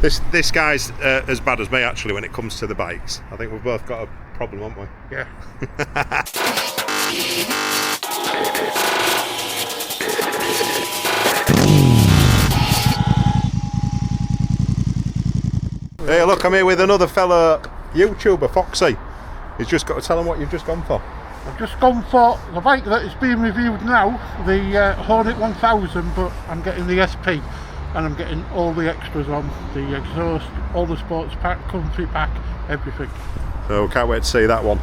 This guy's as bad as me actually when it comes to the bikes. I think we've both got a problem, haven't we? Yeah. Hey, look, I'm here with another fellow YouTuber, Foxy. He's just got to tell him what you've just gone for. I've just gone for the bike that is being reviewed now, the Hornet 1000, but I'm getting the SP and I'm getting all the extras on, the exhaust, all the sports pack, comfy pack, everything. So can't wait to see that one.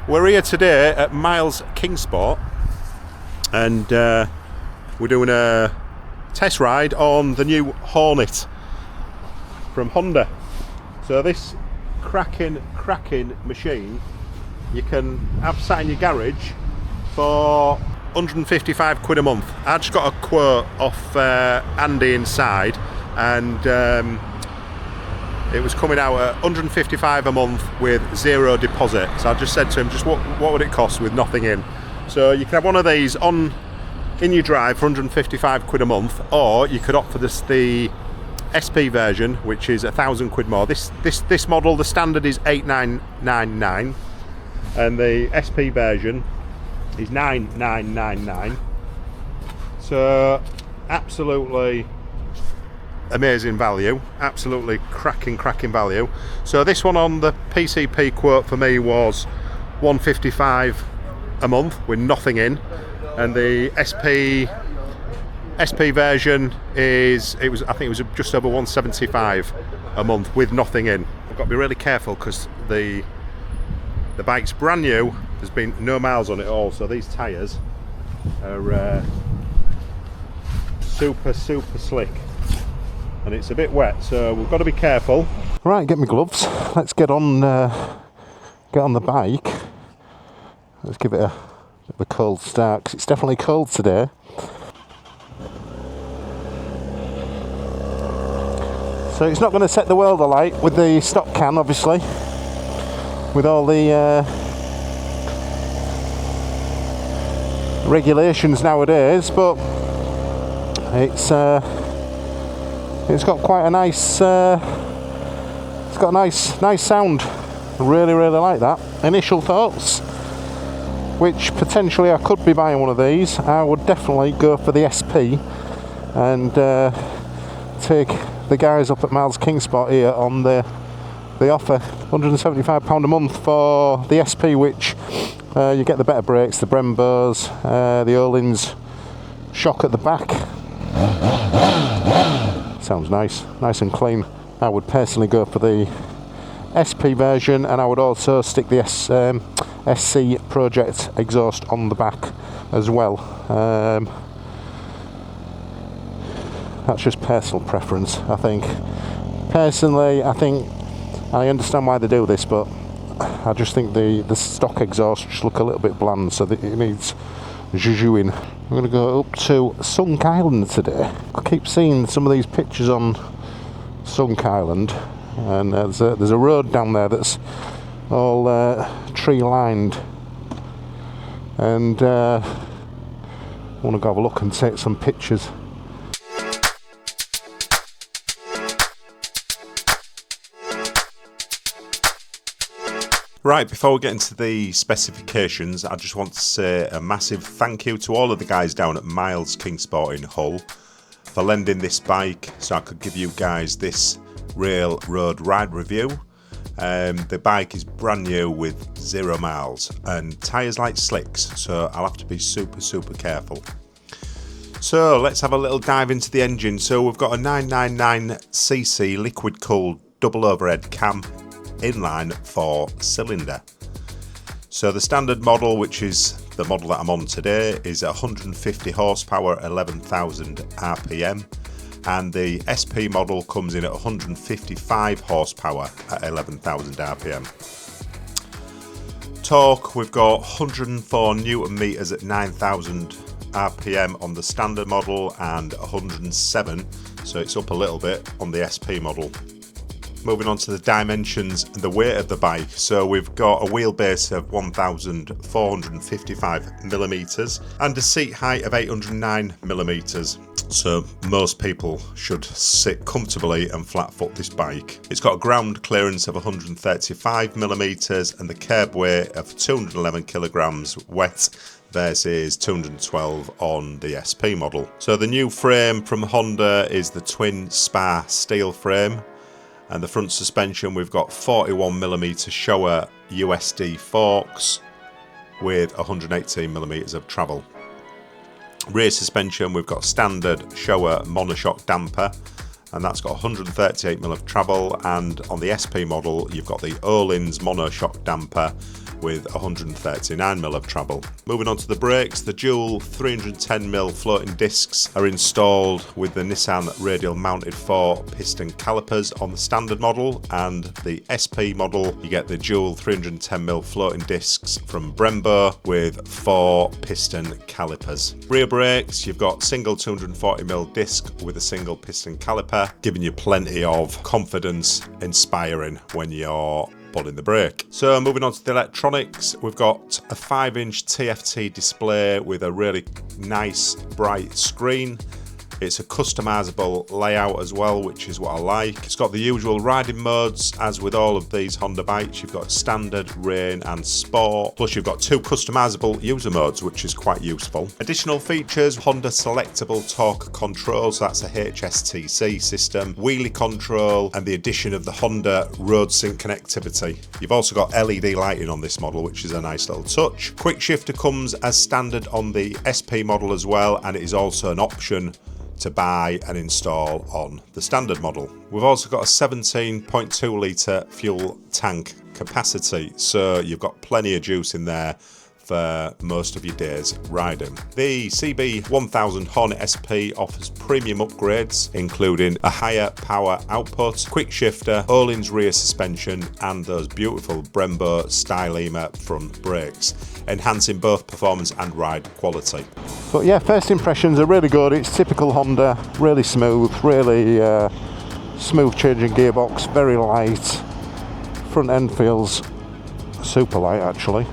We're here today at Miles Kingsport and we're doing a test ride on the new Hornet from Honda. So this cracking machine you can have sat in your garage for 155 quid a month. I just got a quote off Andy inside and it was coming out at 155 a month with zero deposit. So I just said to him, just what would it cost with nothing in? So you can have one of these in your drive for 155 quid a month, or you could opt for the SP version, which is 1,000 quid more. This model, the standard is 8,999 and the SP version is 9,999. So absolutely amazing value, absolutely cracking value. So this one on the PCP quote for me was 155 a month with nothing in, and the SP version I think it was just over 175 a month with nothing in. I've got to be really careful because the bike's brand new. There's been no miles on it at all, so these tyres are super slick, and it's a bit wet, so we've got to be careful. Right, get my gloves. Let's get on the bike. Let's give it a bit of a cold start because it's definitely cold today. So it's not going to set the world alight with the stock can, obviously, with all the regulations nowadays, but it's got quite a nice it's got a nice sound. Really like that. Initial thoughts, which potentially I could be buying one of these. I would definitely go for the SP and take the guys up at Miles Kingsport here on the offer, £175 a month for the SP, which you get the better brakes, the Brembos, the Öhlins shock at the back. Sounds nice and clean. I would personally go for the SP version, and I would also stick the SC Project exhaust on the back as well. That's just personal preference, I think. Personally, I understand why they do this, but I just think the stock exhausts just look a little bit bland, so that it needs zhuzhing. I'm going to go up to Sunk Island today. I keep seeing some of these pictures on Sunk Island, and there's a road down there that's all tree lined, and I want to go have a look and take some pictures. Right, before we get into the specifications, I just want to say a massive thank you to all of the guys down at Miles Kingsport in Hull for lending this bike so I could give you guys this real road ride review. The bike is brand new with 0 miles and tyres like slicks, so I'll have to be super careful. So let's have a little dive into the engine. So we've got a 999cc liquid cooled double overhead cam inline 4-cylinder. So the standard model, which is the model that I'm on today, is 150 horsepower, 11,000 RPM, and the SP model comes in at 155 horsepower at 11,000 RPM. Torque, we've got 104 newton meters at 9,000 RPM on the standard model and 107, so it's up a little bit on the SP model. Moving on to the dimensions and the weight of the bike. So we've got a wheelbase of 1,455mm and a seat height of 809mm. So most people should sit comfortably and flat foot this bike. It's got a ground clearance of 135mm and the kerb weight of 211 kilograms wet versus 212 on the SP model. So the new frame from Honda is the twin spar steel frame, and the front suspension we've got 41mm Showa USD forks with 118mm of travel. Rear suspension we've got standard Showa monoshock damper, and that's got 138mm of travel, and on the SP model you've got the Öhlins monoshock damper with 139mm of travel. Moving on to the brakes, the dual 310mm floating discs are installed with the Nissan radial mounted 4 piston calipers on the standard model, and the SP model you get the dual 310mm floating discs from Brembo with 4 piston calipers. Rear brakes, you've got single 240mm disc with a single piston caliper, giving you plenty of confidence, inspiring when you're pulling the brake. So moving on to the electronics, we've got a 5-inch TFT display with a really nice bright screen. It's a customizable layout as well, which is what I like. It's got the usual riding modes, as with all of these Honda bikes. You've got standard, rain and sport. Plus you've got 2 customizable user modes, which is quite useful. Additional features, Honda selectable torque control, so that's a HSTC system, wheelie control, and the addition of the Honda road sync connectivity. You've also got LED lighting on this model, which is a nice little touch. Quick shifter comes as standard on the SP model as well, and it is also an option to buy and install on the standard model. We've also got a 17.2 litre fuel tank capacity, so you've got plenty of juice in there for most of your days riding. The CB1000 Hornet SP offers premium upgrades, including a higher power output, quick shifter, Öhlins rear suspension, and those beautiful Brembo Stylema front brakes, enhancing both performance and ride quality. But yeah, first impressions are really good. It's typical Honda, really smooth, really smooth changing gearbox, very light. Front end feels super light actually.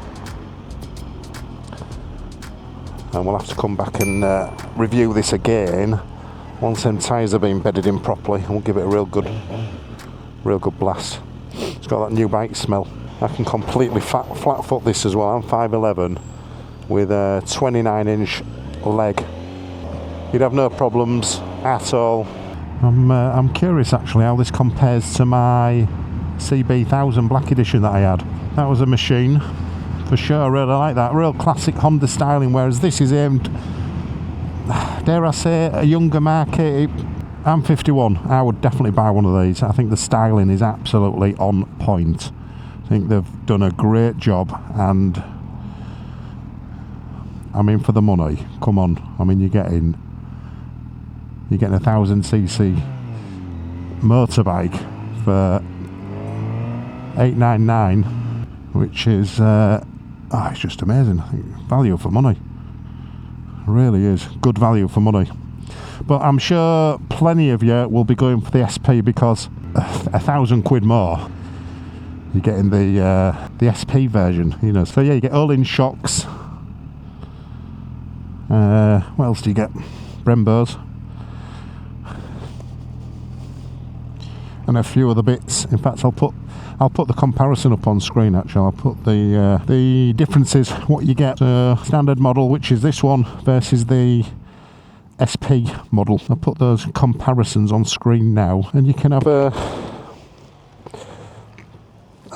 And we'll have to come back and review this again once them tyres have been bedded in properly, and we'll give it a real good blast. It's got that new bike smell. I can completely flat foot this as well. I'm 5'11" with a 29-inch leg. You'd have no problems at all. I'm curious actually how this compares to my CB1000 Black Edition that I had. That was a machine for sure. I really like that. Real classic Honda styling, whereas this is aimed, dare I say, a younger market. I'm 51. I would definitely buy one of these. I think the styling is absolutely on point. I think they've done a great job, and I mean, for the money, come on. I mean, you're getting a 1000cc motorbike for $899, which is it's just amazing. I think value for money. It really is good value for money. But I'm sure plenty of you will be going for the SP because £1,000 more. You're getting the SP version, you know. So yeah, you get Öhlins shocks. What else do you get? Brembos. And a few other bits. In fact, I'll put the comparison up on screen actually. I'll put the differences, what you get. Standard model, which is this one, versus the SP model. I'll put those comparisons on screen now, and you can have a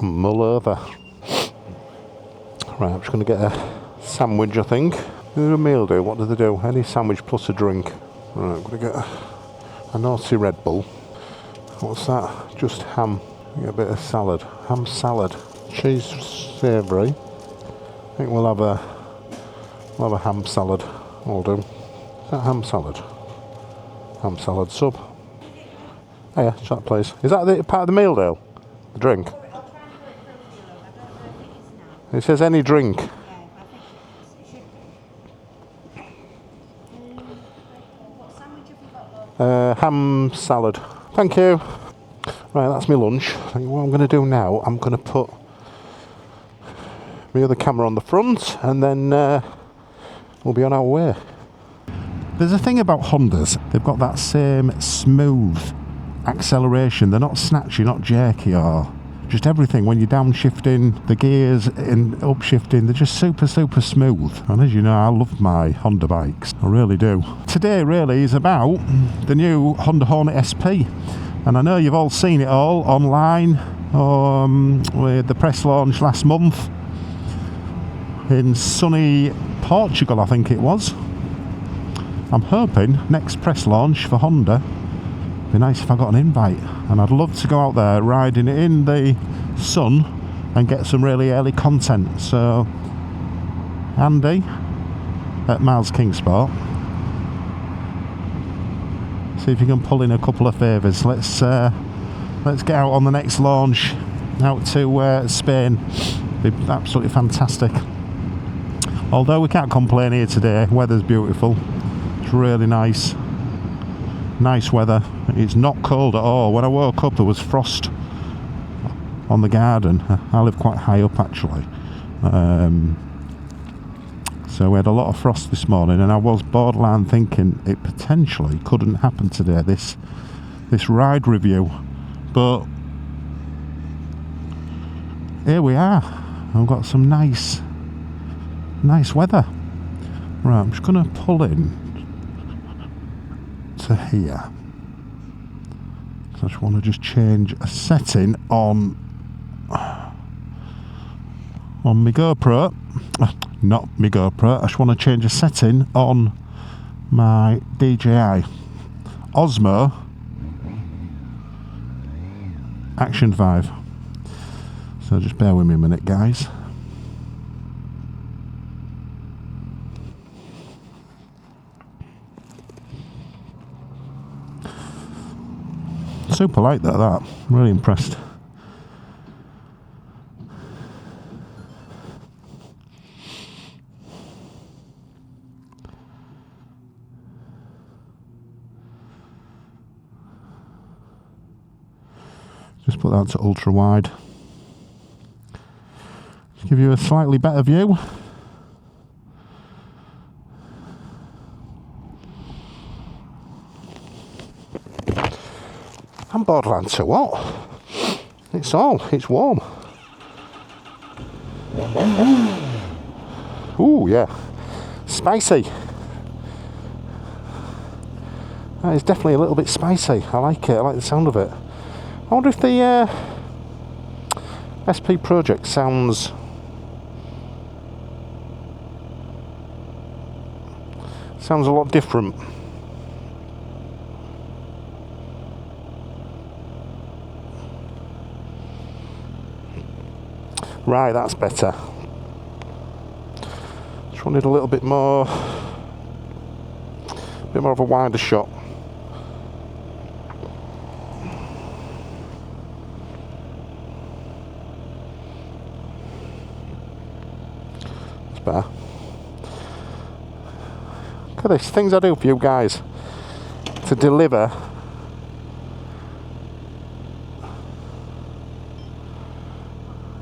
mull over. Right, I'm just going to get a sandwich, I think. What do a meal do? What do they do? Any sandwich plus a drink. Right, I'm going to get a naughty Red Bull. What's that? Just ham. Get a bit of salad. Ham salad. Cheese savoury. I think we'll have a ham salad. Will do. Is that ham salad? Ham salad sub. Oh yeah, it's that place. Is that the part of the meal deal? The drink? It says any drink. Ham salad. Thank you. Right, that's my lunch. And what I'm going to do now, I'm going to put my other camera on the front, and then we'll be on our way. There's a thing about Hondas, they've got that same smooth acceleration. They're not snatchy, not jerky, or just everything. When you're downshifting, the gears and upshifting, they're just super smooth. And as you know, I love my Honda bikes, I really do. Today really is about the new Honda Hornet SP. And I know you've all seen it all online with the press launch last month in sunny Portugal, I think it was. I'm hoping next press launch for Honda, it'd be nice if I got an invite, and I'd love to go out there riding it in the sun and get some really early content. So Andy at Miles Kingsport, see if you can pull in a couple of favours. Let's get out on the next launch out to Spain. It'd be absolutely fantastic. Although we can't complain here today, weather's beautiful. It's really nice weather. It's not cold at all. When I woke up there was frost on the garden. I live quite high up actually, so we had a lot of frost this morning, and I was borderline thinking it potentially couldn't happen today, this ride review, but here we are. I've got some nice weather. Right, I'm just going to pull in to here. So I just want to just change a setting on my GoPro. Not my GoPro. I just want to change a setting on my DJI Osmo Action 5. So just bear with me a minute, guys. Super light that. I'm really impressed. Just put that to ultra wide. Just give you a slightly better view. I'm borderline too hot. It's warm. Ooh, yeah. Spicy. That is definitely a little bit spicy. I like it. I like the sound of it. I wonder if the SP Project sounds a lot different. Right, that's better. Just wanted a little bit more of a wider shot. That's better. Look at this, things I do for you guys to deliver.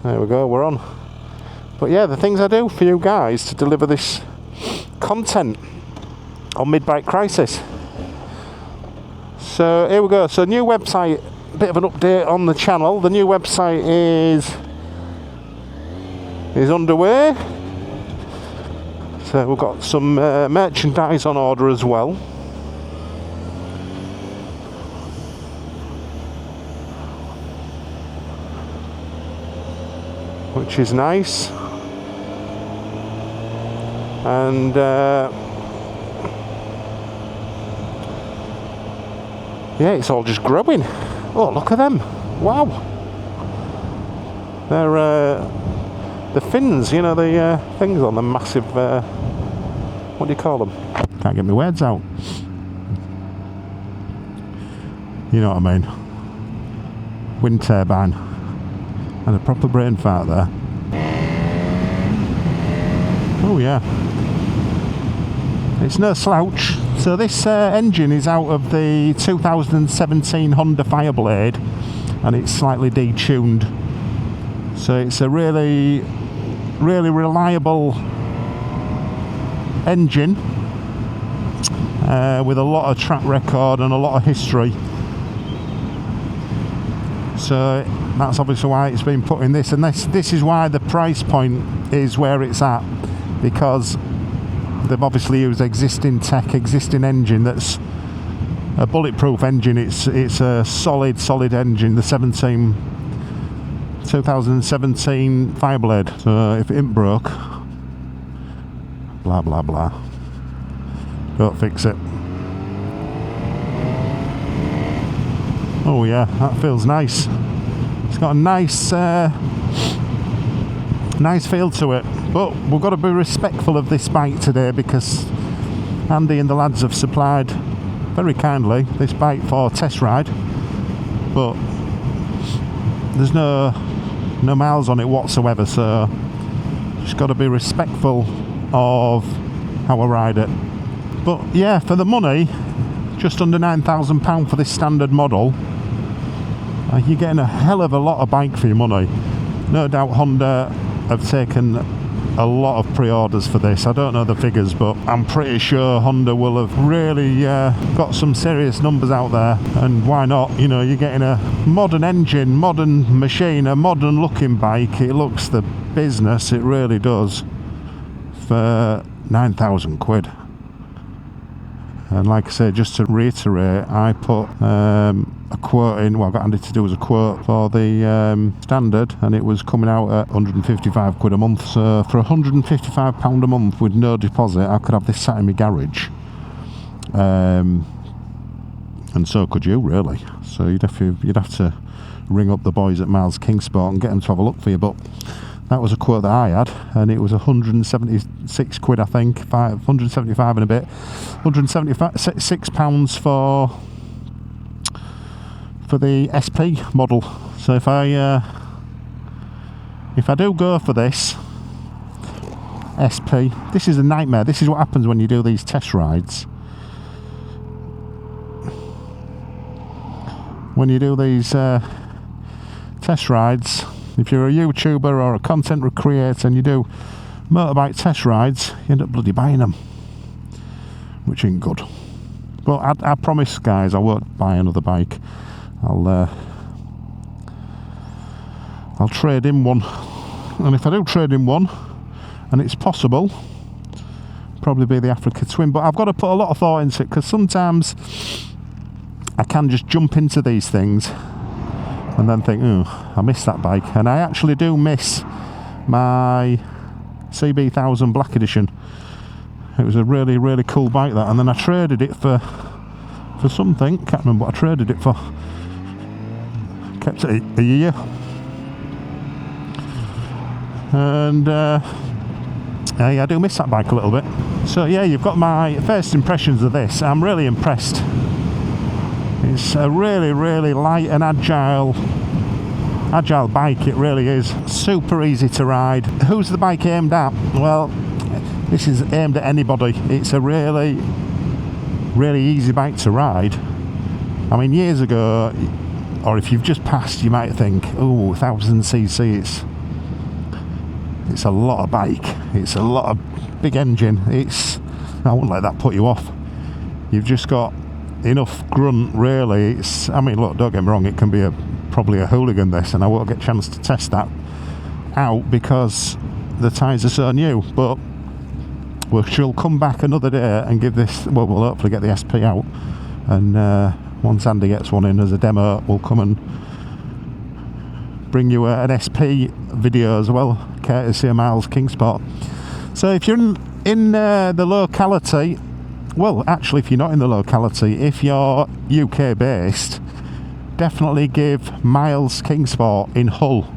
There we go, we're on. But yeah, the things I do for you guys to deliver this content on Mid-Bike Crisis. So here we go. So new website, a bit of an update on the channel. The new website is underway. So we've got some merchandise on order as well. Which is nice. And yeah, it's all just growing. Oh, look at them. Wow. They're the fins, you know, the things on the massive, what do you call them? Can't get my words out. You know what I mean. Wind turbine. And a proper brain fart there. Oh yeah. It's no slouch. So this engine is out of the 2017 Honda Fireblade. and it's slightly detuned. So it's a really reliable engine with a lot of track record and a lot of history. So that's obviously why it's been put in this, and this is why the price point is where it's at, because they've obviously used existing tech, existing engine that's a bulletproof engine. It's a solid engine, the 2017 Fireblade. So if it ain't broke, blah blah blah, don't fix it. Oh yeah, that feels nice. It's got a nice feel to it. But we've got to be respectful of this bike today, because Andy and the lads have supplied very kindly this bike for test ride, but there's no miles on it whatsoever, so just got to be respectful of how I ride it. But yeah, for the money, just under £9,000 for this standard model, you're getting a hell of a lot of bike for your money. No doubt Honda have taken a lot of pre-orders for this. I don't know the figures, but I'm pretty sure Honda will have really got some serious numbers out there. And why not? You know, you're getting a modern engine, modern machine, a modern looking bike. It looks the business, it really does, for 9,000 quid. And like I say, just to reiterate, I put a quote in, well, I got Andy to do as a quote for the standard, and it was coming out at 155 quid a month. So for £155 a month with no deposit, I could have this sat in my garage. And so could you, really. So you'd have to ring up the boys at Miles Kingsport and get them to have a look for you. But that was a quote that I had, and it was 176 quid, I think, 175 and a bit, £176 for the SP model. So if I do go for this SP, this is a nightmare. This is what happens when you do these test rides. When you do these test rides, if you're a YouTuber or a content creator and you do motorbike test rides, you end up bloody buying them, which ain't good. But I promise, guys, I won't buy another bike. I'll trade in one, and if I do trade in one, and it's possible, probably be the Africa Twin. But I've got to put a lot of thought into it, because sometimes I can just jump into these things and then think, oh, I missed that bike. And I actually do miss my CB1000 Black Edition. It was a really cool bike, that. And then I traded it for something. Can't remember what I traded it for. Kept it a year. And yeah, I do miss that bike a little bit. So yeah, you've got my first impressions of this. I'm really impressed. It's a really light and agile bike. It really is. Super easy to ride. Who's the bike aimed at? Well, this is aimed at anybody. It's a really easy bike to ride. I mean, years ago, or if you've just passed, you might think, oh, 1000cc, it's a lot of bike. It's a lot of big engine. I wouldn't let that put you off. You've just got enough grunt, really. I mean, look, don't get me wrong, it can be probably a hooligan, this, and I won't get a chance to test that out because the tyres are so new. But she'll come back another day and give this, well, we'll hopefully get the SP out, and once Andy gets one in as a demo, we'll come and bring you an SP video as well, courtesy of Miles Kingsport. So if you're in the locality, well, actually, if you're not in the locality, if you're UK based, definitely give Miles Kingsport in Hull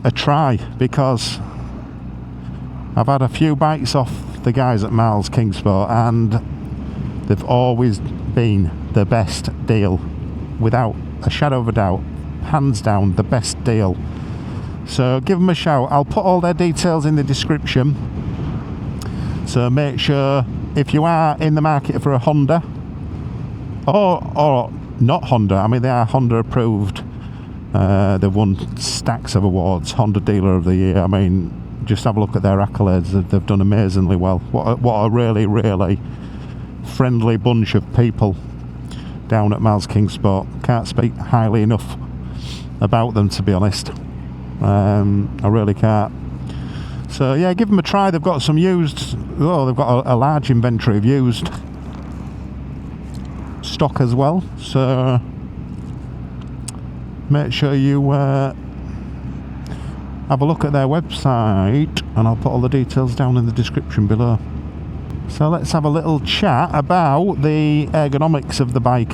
a try, because I've had a few bikes off the guys at Miles Kingsport and they've always been the best deal, without a shadow of a doubt. Hands down, the best deal. So give them a shout. I'll put all their details in the description, so make sure, if you are in the market for a Honda, or not Honda, I mean, they are Honda approved They've won stacks of awards, Honda Dealer of the Year. I mean, just have a look at their accolades. They've done amazingly well. What a really, really friendly bunch of people down at Miles Kingsport. Can't speak highly enough about them, to be honest. I really can't. So yeah, give them a try. They've got some used, they've got a large inventory of used stock as well, so make sure you have a look at their website, and I'll put all the details down in the description below. So let's have a little chat about the ergonomics of the bike.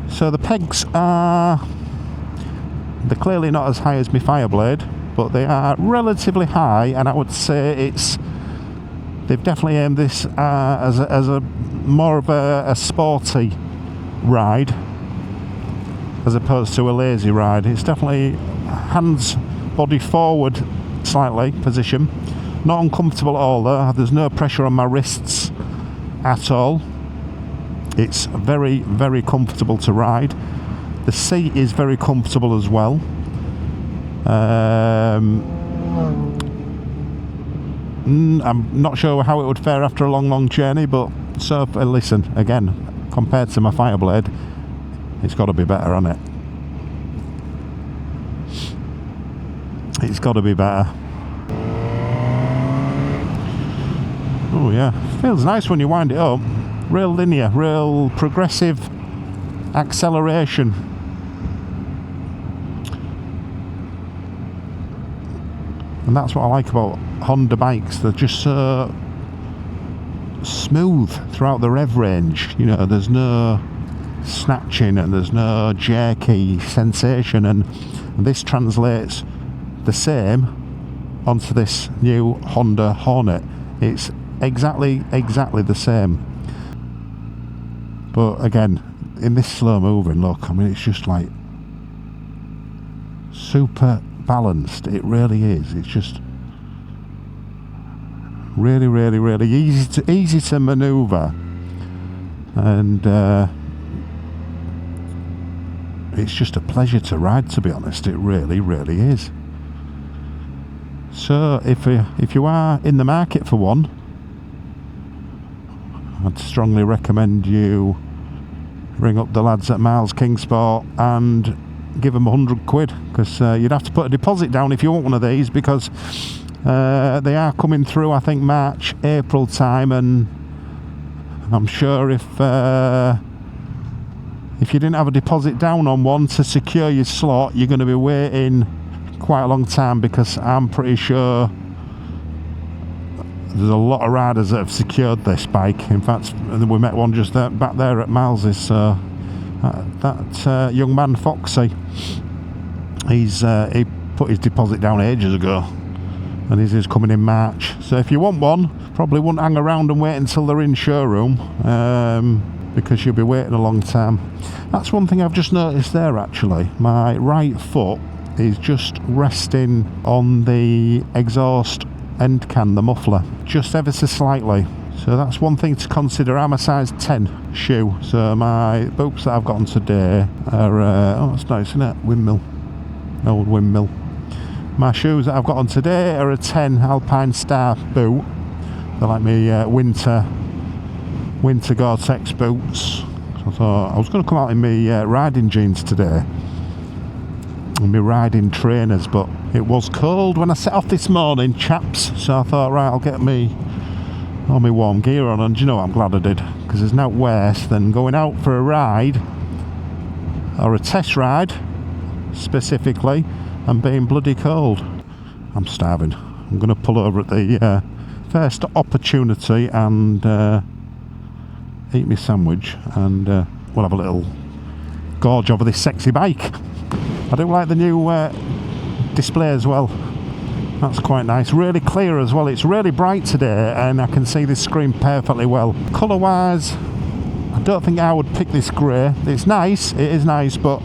So the pegs they're clearly not as high as my Fireblade, but they are relatively high, and I would say they've definitely aimed this as a more of a sporty ride as opposed to a lazy ride. It's definitely hands, body forward slightly position. Not uncomfortable at all though. There's no pressure on my wrists at all. It's very, very comfortable to ride. The seat is very comfortable as well. I'm not sure how it would fare after a long journey, but so listen, again, compared to my Fireblade, it's got to be better, hasn't it? It's got to be better. Oh yeah, feels nice when you wind it up. Real linear, real progressive acceleration. And that's what I like about Honda bikes. They're just so smooth throughout the rev range. You know, there's no snatching and there's no jerky sensation, and this translates the same onto this new Honda Hornet. It's exactly the same, but again, in this slow moving look, I mean, it's just like super balanced. It really is. It's just really easy to maneuver, and it's just a pleasure to ride, to be honest. It really is. So if you are in the market for one, I'd strongly recommend you ring up the lads at Miles Kingsport and give them £100, because you'd have to put a deposit down if you want one of these, because they are coming through, I think, March, April time, and I'm sure if you didn't have a deposit down on one to secure your slot, you're going to be waiting quite a long time, because I'm pretty sure there's a lot of riders that have secured this bike. In fact, we met one just back there at Miles's. So that young man Foxy, he put his deposit down ages ago, and his is coming in March. So if you want one, probably wouldn't hang around and wait until they're in showroom, because you'll be waiting a long time. That's one thing I've just noticed there, actually. My right foot is just resting on the exhaust end can, the muffler, just ever so slightly. So that's one thing to consider. I'm a size 10 shoe, so my boots that I've got on today are oh, that's nice, isn't it? Windmill, old windmill. My shoes that I've got on today are a 10 Alpine Star boot. They're like my winter Gore-Tex boots. So I thought I was going to come out in my riding jeans today, and my riding trainers, but it was cold when I set off this morning, chaps. So I thought, right, I'll get all my warm gear on, and do you know what, I'm glad I did, because there's no worse than going out for a ride, or a test ride specifically, and being bloody cold. I'm starving. I'm going to pull over at the first opportunity and eat my sandwich, and we'll have a little gorge over this sexy bike. I do like the new display as well. That's quite nice. Really clear as well. It's really bright today, and I can see this screen perfectly well. Colour wise, I don't think I would pick this grey. It's nice, it is nice, but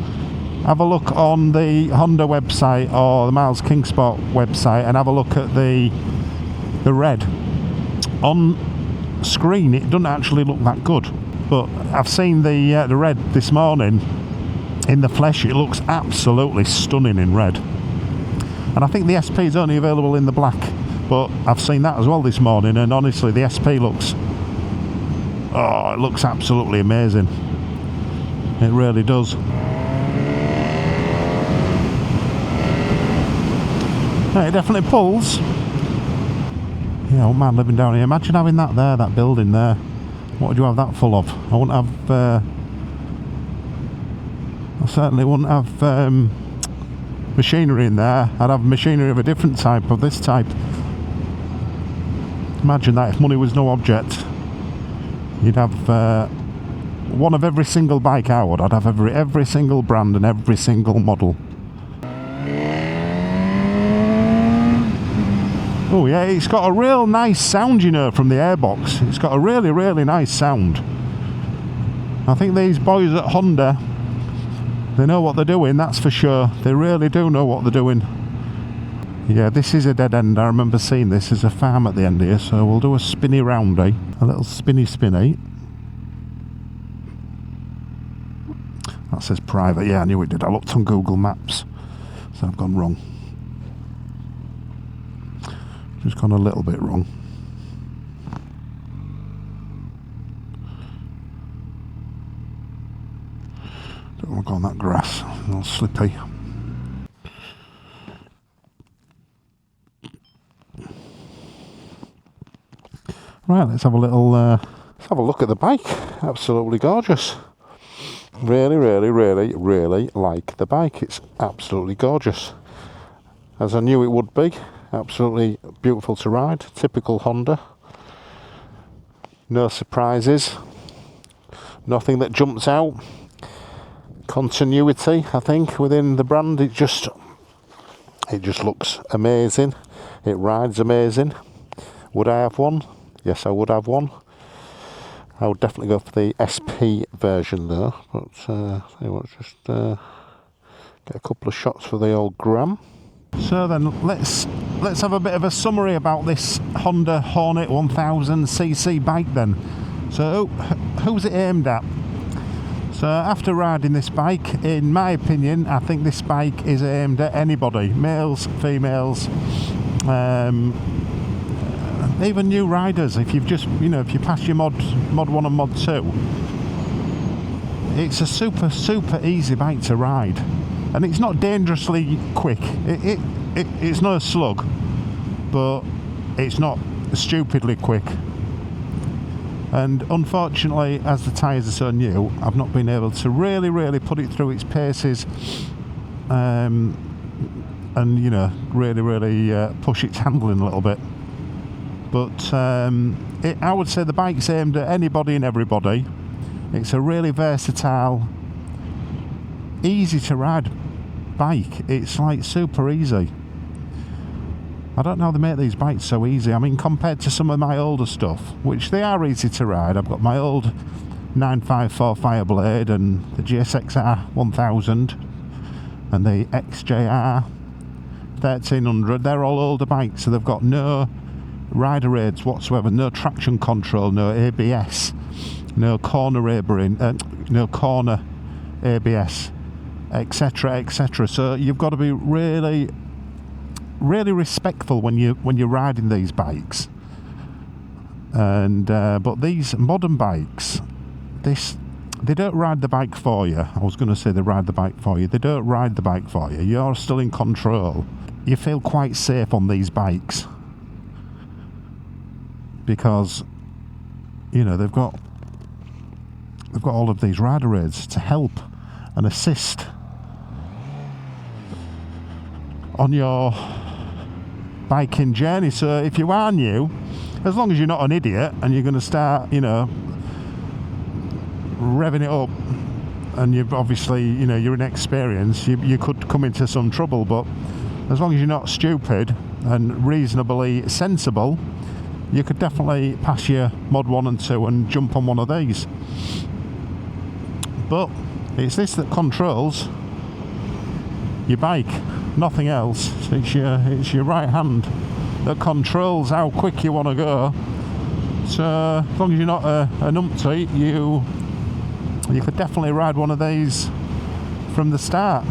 have a look on the Honda website or the Miles Kingsport website and have a look at the red. On screen it doesn't actually look that good, but I've seen the red this morning in the flesh it looks absolutely stunning in red. And I think the SP is only available in the black, but I've seen that as well this morning, and honestly the SP looks, oh, it looks absolutely amazing. It really does. It definitely pulls. Yeah, oh man, living down here. Imagine having that there, that building there. What would you have that full of? I wouldn't have... I certainly wouldn't have machinery in there. I'd have machinery of a different type, of this type. Imagine that if money was no object. You'd have one of every single bike I would. I'd have every single brand and every single model. Oh yeah, it's got a real nice sound, you know, from the airbox. It's got a really, really nice sound. I think these boys at Honda, they know what they're doing, that's for sure. They really do know what they're doing. Yeah, this is a dead end. I remember seeing this. There's a farm at the end here, so we'll do a spinny roundy. A little spinny. That says private. Yeah, I knew it did. I looked on Google Maps, so I've gone wrong. Just gone a little bit wrong. Don't want to go on that grass, a little slippy. Right, let's have a little let's have a look at the bike. Absolutely gorgeous. Really, really, really, really like the bike. It's absolutely gorgeous, as I knew it would be. Absolutely beautiful to ride. Typical Honda. No surprises. Nothing that jumps out. Continuity, I think, within the brand. It just looks amazing. It rides amazing. Would I have one? Yes, I would have one. I would definitely go for the SP version though. But tell you what, just get a couple of shots for the old gram. So then let's have a bit of a summary about this Honda Hornet 1000cc bike then. So who's it aimed at? So after riding this bike, in my opinion, I think this bike is aimed at anybody, males, females, even new riders. If you've just, you know, if you pass your mod 1 and mod 2, it's a super easy bike to ride. And it's not dangerously quick. It's no slug, but it's not stupidly quick. And unfortunately, as the tyres are so new, I've not been able to really put it through its paces, and you know, really push its handling a little bit. But I would say the bike's aimed at anybody and everybody. It's a really versatile, easy to ride bike. It's like super easy. I don't know how they make these bikes so easy. I mean, compared to some of my older stuff, which they are easy to ride. I've got my old 954 Fireblade and the GSXR 1000 and the XJR 1300. They're all older bikes, so they've got no rider aids whatsoever, no traction control, no ABS, no corner ABS, etc. So you've got to be really respectful when you're riding these bikes. And but these modern bikes, they don't ride the bike for you. I was going to say they ride the bike for you. They don't ride the bike for you. You're still in control. You feel quite safe on these bikes because, you know, they've got all of these rider aids to help and assist on your biking journey. So if you are new, as long as you're not an idiot and you're going to start, you know, revving it up, and you've obviously, you know, you're inexperienced, you could come into some trouble. But as long as you're not stupid and reasonably sensible, you could definitely pass your mod 1 and 2 and jump on one of these. But it's this that controls your bike, nothing else. It's your right hand that controls how quick you want to go. So as long as you're not a numpty, you could definitely ride one of these from the start.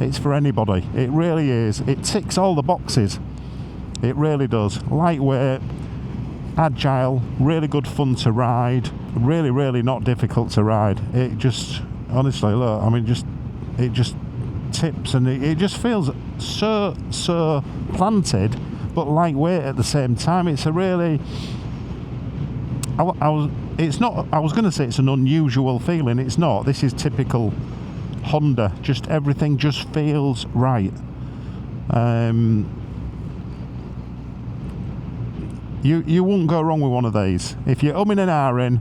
It's for anybody. It really is. It ticks all the boxes. It really does. Lightweight, agile, really good fun to ride. Really, really not difficult to ride. It just, honestly, look, I mean, it just tips, and it just feels so planted, but lightweight at the same time. It's a really, I was going to say it's an unusual feeling. It's not. This is typical Honda. Just everything just feels right. You won't go wrong with one of these. If you're umming and ahhing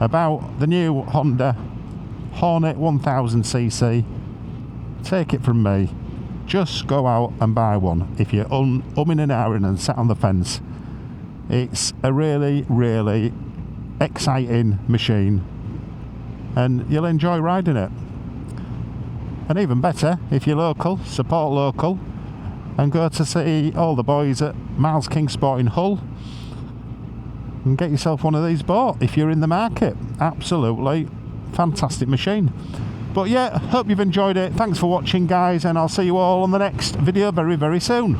about the new Honda Hornet 1000cc, take it from me, just go out and buy one. If you're umming and ahhing and sat on the fence, it's a really, really exciting machine, and you'll enjoy riding it. And even better, if you're local, support local and go to see all the boys at Miles Kingsport in Hull and get yourself one of these bought if you're in the market. Absolutely fantastic machine. But yeah, hope you've enjoyed it. Thanks for watching, guys, and I'll see you all on the next video very, very soon.